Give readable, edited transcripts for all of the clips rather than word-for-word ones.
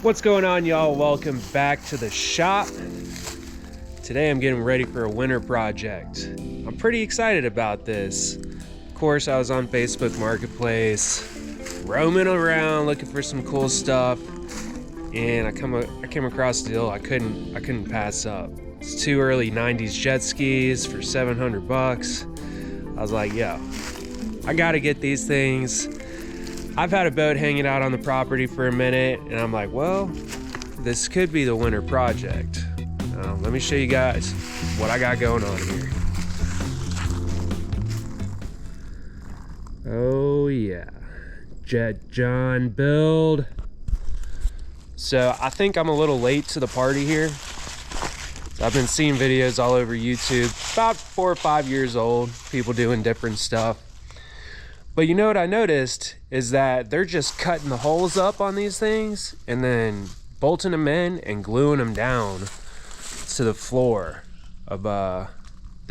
What's going on, y'all? Welcome back to the shop. Today I'm getting ready for a winter project. I'm pretty excited about this. Of course, I was on Facebook Marketplace, roaming around looking for some cool stuff, and I came across a deal I couldn't pass up. It's two early 90s jet skis for 700 bucks. I was like, yo, I gotta get these things. I've had a boat hanging out on the property for a minute, and I'm like, well, this could be the winter project. Let me show you guys what I got going on here. Oh yeah, Jet John build. So I think I'm a little late to the party here. I've been seeing videos all over YouTube, about 4 or 5 years old, people doing different stuff. But you know what I noticed is that they're just cutting the holes up on these things and then bolting them in and gluing them down to the floor of the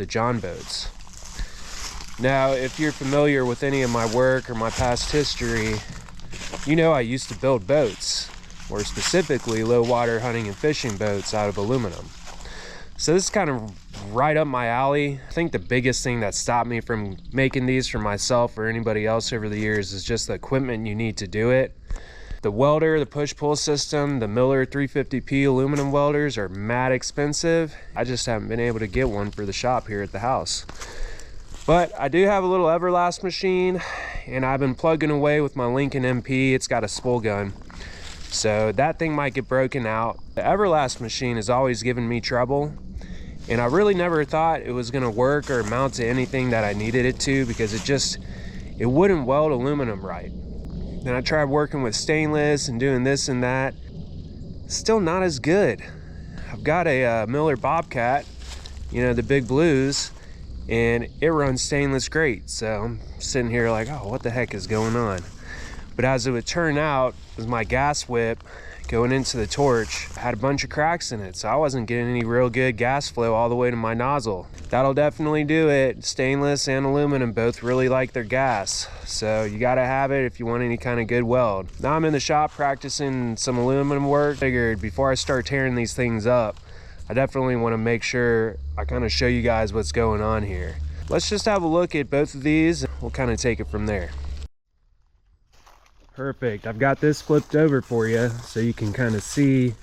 John boats. Now, if you're familiar with any of my work or my past history, you know I used to build boats, or specifically low water hunting and fishing boats out of aluminum. So this is kind of right up my alley. I think the biggest thing that stopped me from making these for myself or anybody else over the years is just the equipment you need to do it. The welder, the push-pull system, the Miller 350P aluminum welders are mad expensive. I just haven't been able to get one for the shop here at the house. But I do have a little Everlast machine, and I've been plugging away with my Lincoln MP. It's got a spool gun, so that thing might get broken out. The Everlast machine has always given me trouble, and I really never thought it was gonna work or amount to anything that I needed it to, because it wouldn't weld aluminum right. Then I tried working with stainless and doing this and that. Still not as good. I've got a Miller Bobcat, you know, the big blues, and it runs stainless great. So I'm sitting here like, oh, what the heck is going on? But as it would turn out, it was my gas whip going into the torch had a bunch of cracks in it, so I wasn't getting any real good gas flow all the way to my nozzle. That'll definitely do it. Stainless and aluminum both really like their gas, so you gotta have it if you want any kind of good weld. Now I'm in the shop practicing some aluminum work. Figured before I start tearing these things up, I definitely want to make sure I kind of show you guys what's going on here. Let's just have a look at both of these, and we'll kind of take it from there. Perfect. I've got this flipped over for you so you can kind of see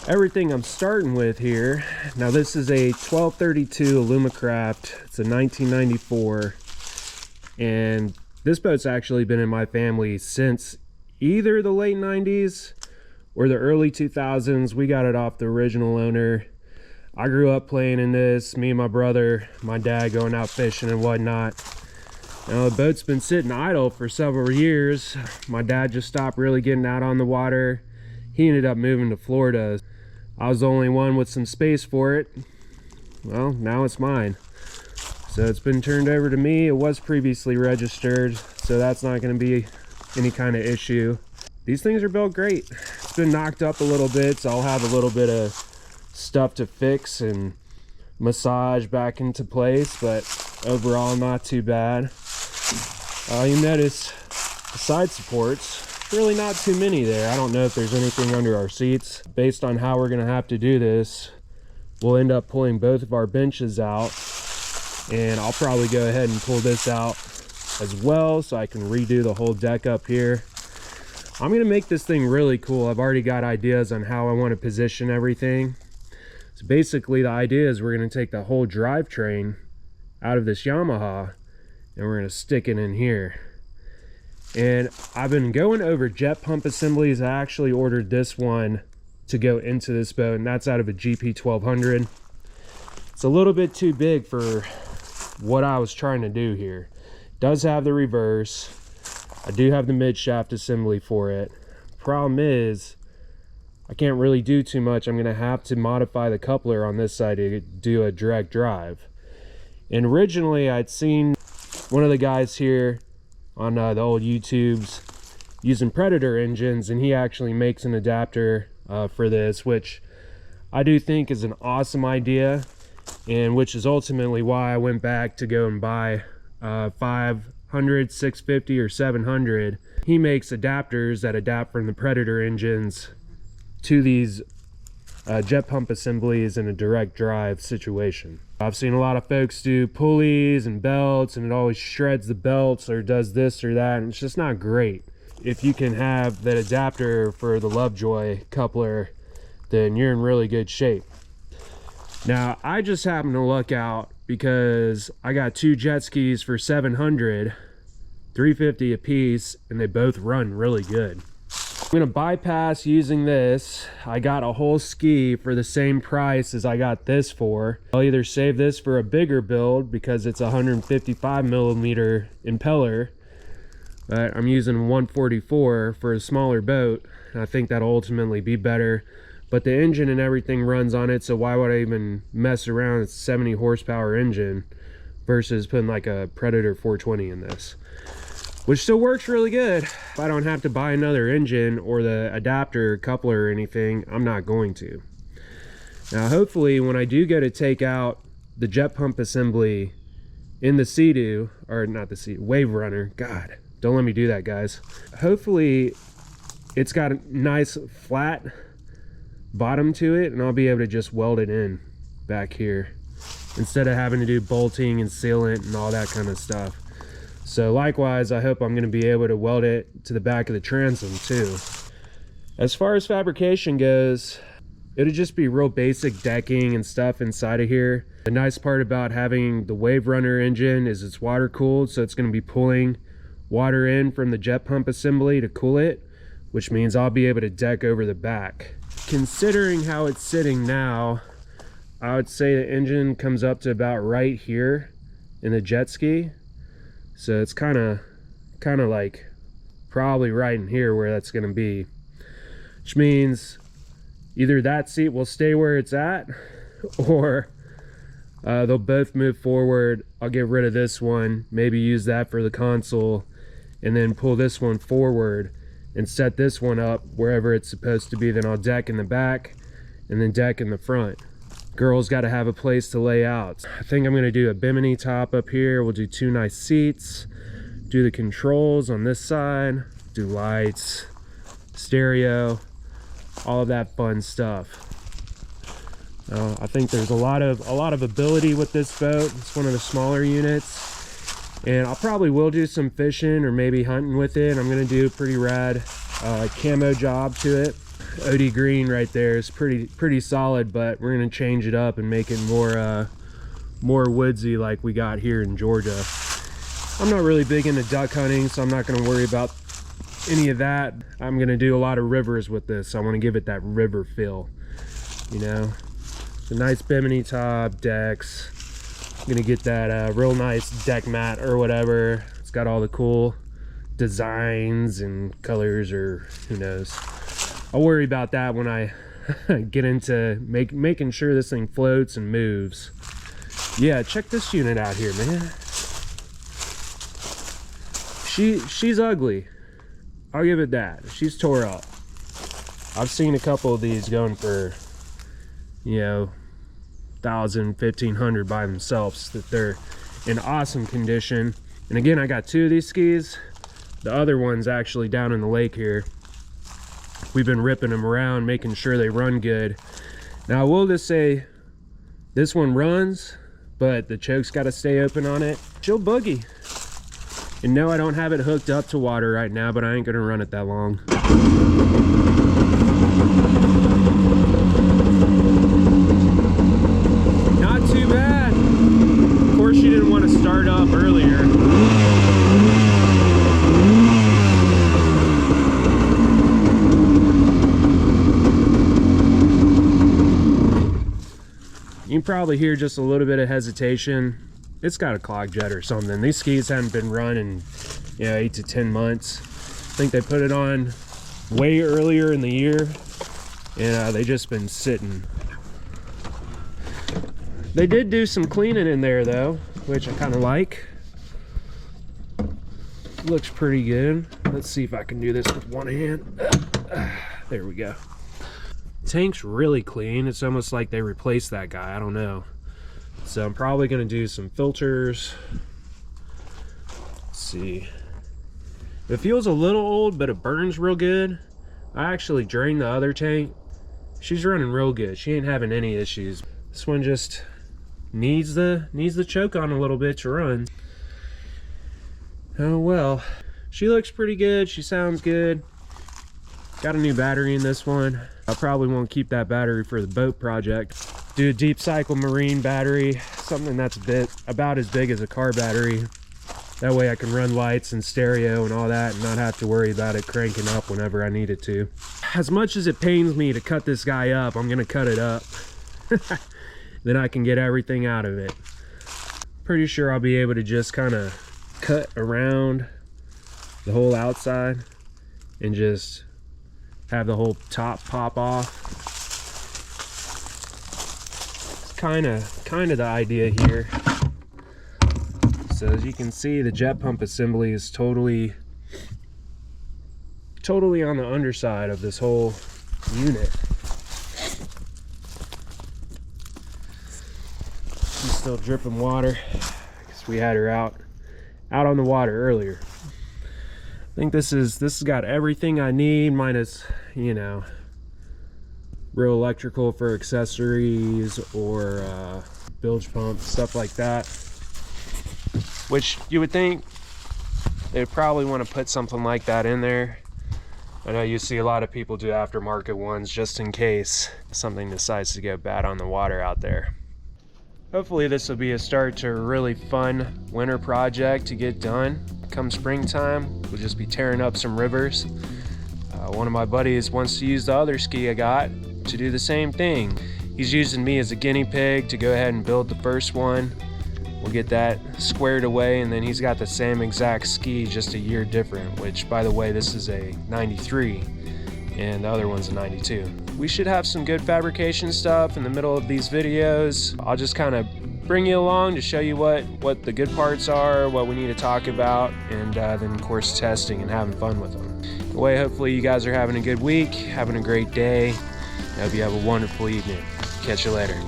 everything I'm starting with here. Now this is a 1232 Aluma Craft. It's a 1994, and this boat's actually been in my family since either the late 90s or the early 2000s. We got it off the original owner. I grew up playing in this, me and my brother, my dad going out fishing and whatnot. Now the boat's been sitting idle for several years. My dad just stopped really getting out on the water. He ended up moving to Florida. I was the only one with some space for it. Well, now it's mine. So it's been turned over to me. It was previously registered, so that's not going to be any kind of issue. These things are built great. It's been knocked up a little bit, so I'll have a little bit of stuff to fix and massage back into place, but overall not too bad. You notice the side supports, really not too many there. I don't know if there's anything under our seats. Based on how we're gonna have to do this, we'll end up pulling both of our benches out, and I'll probably go ahead and pull this out as well so I can redo the whole deck up here. I'm gonna make this thing really cool. I've already got ideas on how I want to position everything. So basically the idea is we're gonna take the whole drivetrain out of this Yamaha and we're gonna stick it in here. And I've been going over jet pump assemblies. I actually ordered this one to go into this boat, and that's out of a GP 1200. It's a little bit too big for what I was trying to do here. It does have the reverse. I do have the mid shaft assembly for it. Problem is, I can't really do too much. I'm gonna have to modify the coupler on this side to do a direct drive. And originally I'd seen one of the guys here on the old YouTubes using Predator engines, and he actually makes an adapter for this, which I do think is an awesome idea, and which is ultimately why I went back to go and buy 500, 650, or 700. he makes adapters that adapt from the Predator engines to these jet pump assemblies in a direct drive situation. I've seen a lot of folks do pulleys and belts, and it always shreds the belts or does this or that, and it's just not great. If you can have that adapter for the Lovejoy coupler, then you're in really good shape. Now, I just happened to luck out because I got two jet skis for 700, 350 a piece, and they both run really good. I'm gonna bypass using this. I got a whole ski for the same price as I got this for. I'll either save this for a bigger build because it's a 155 millimeter impeller, but I'm using 144 for a smaller boat. I think that'll ultimately be better, but the engine and everything runs on it, so why would I even mess around? It's a 70 horsepower engine versus putting like a Predator 420 in this, which still works really good. If I don't have to buy another engine or the adapter, coupler, or anything, I'm not going to. Now, hopefully, when I do go to take out the jet pump assembly in the Sea-Doo, or not the Sea-Doo, Wave Runner, God, don't let me do that, guys. Hopefully, it's got a nice flat bottom to it, and I'll be able to just weld it in back here instead of having to do bolting and sealant and all that kind of stuff. So likewise, I hope I'm going to be able to weld it to the back of the transom too. As far as fabrication goes, it'll just be real basic decking and stuff inside of here. The nice part about having the Wave Runner engine is it's water cooled, so it's going to be pulling water in from the jet pump assembly to cool it, which means I'll be able to deck over the back. Considering how it's sitting now, I would say the engine comes up to about right here in the jet ski. So it's kind of like probably right in here where that's going to be, which means either that seat will stay where it's at, or they'll both move forward. I'll get rid of this one, maybe use that for the console, and then pull this one forward and set this one up wherever it's supposed to be. Then I'll deck in the back and then deck in the front. Girls got to have a place to lay out. I think I'm going to do a bimini top up here. We'll do two nice seats, do the controls on this side, do lights, stereo, all of that fun stuff. I think there's a lot of ability with this boat. It's one of the smaller units, and I'll probably will do some fishing or maybe hunting with it. I'm going to do a pretty rad camo job to it. OD green right there is pretty solid, but we're going to change it up and make it more woodsy like we got here in Georgia. I'm not really big into duck hunting, so I'm not going to worry about any of that. I'm going to do a lot of rivers with this, so I want to give it that river feel, you know. It's a nice bimini top, decks. I'm going to get that real nice deck mat or whatever. It's got all the cool designs and colors, or who knows. I'll worry about that when I get into making sure this thing floats and moves. Yeah, check this unit out here, man. She's ugly. I'll give it that. She's tore up. I've seen a couple of these going for, you know, 1,000, 1,500 by themselves, that they're in awesome condition. And again, I got two of these skis. The other one's actually down in the lake here. We've been ripping them around, making sure they run good. Now, I will just say, this one runs, but the choke's got to stay open on it. She'll boogie. And no, I don't have it hooked up to water right now, but I ain't gonna run it that long. Not too bad. Of course, she didn't want to start up earlier. You can probably hear just a little bit of hesitation. It's got a clog jet or something. These skis haven't been run in, you know, 8 to 10 months. I think they put it on way earlier in the year, and they just been sitting. They did do some cleaning in there though, which I kind of like. Looks pretty good. Let's see if I can do this with one hand. There we go. Tank's really clean. It's almost like they replaced that guy. I don't know. So I'm probably going to do some filters. Let's see. It feels a little old, but it burns real good. I actually drained the other tank. She's running real good. She ain't having any issues. This one just needs the choke on a little bit to run. Oh well. She looks pretty good. She sounds good. Got a new battery in this one. I probably won't keep that battery for the boat project. Do a deep cycle marine battery, something that's about as big as a car battery. That way I can run lights and stereo and all that and not have to worry about it cranking up whenever I need it to. As much as it pains me to cut this guy up, I'm gonna cut it up. Then I can get everything out of it. Pretty sure I'll be able to just kind of cut around the whole outside and just have the whole top pop off. It's kind of the idea here. So as you can see, the jet pump assembly is totally on the underside of this whole unit. She's still dripping water because we had her out on the water earlier. I think this has got everything I need, minus, you know, real electrical for accessories or bilge pump, stuff like that. Which you would think they'd probably want to put something like that in there. I know you see a lot of people do aftermarket ones just in case something decides to go bad on the water out there. Hopefully this will be a start to a really fun winter project to get done. Come springtime, we'll just be tearing up some rivers. One of my buddies wants to use the other ski I got to do the same thing. He's using me as a guinea pig to go ahead and build the first one. We'll get that squared away, and then he's got the same exact ski, just a year different, which, by the way, this is a 93 and the other one's a 92. We should have some good fabrication stuff in the middle of these videos. I'll just kind of bring you along to show you what the good parts are, what we need to talk about, and then of course testing and having fun with them. Anyway, hopefully you guys are having a good week, having a great day. I hope you have a wonderful evening. Catch you later.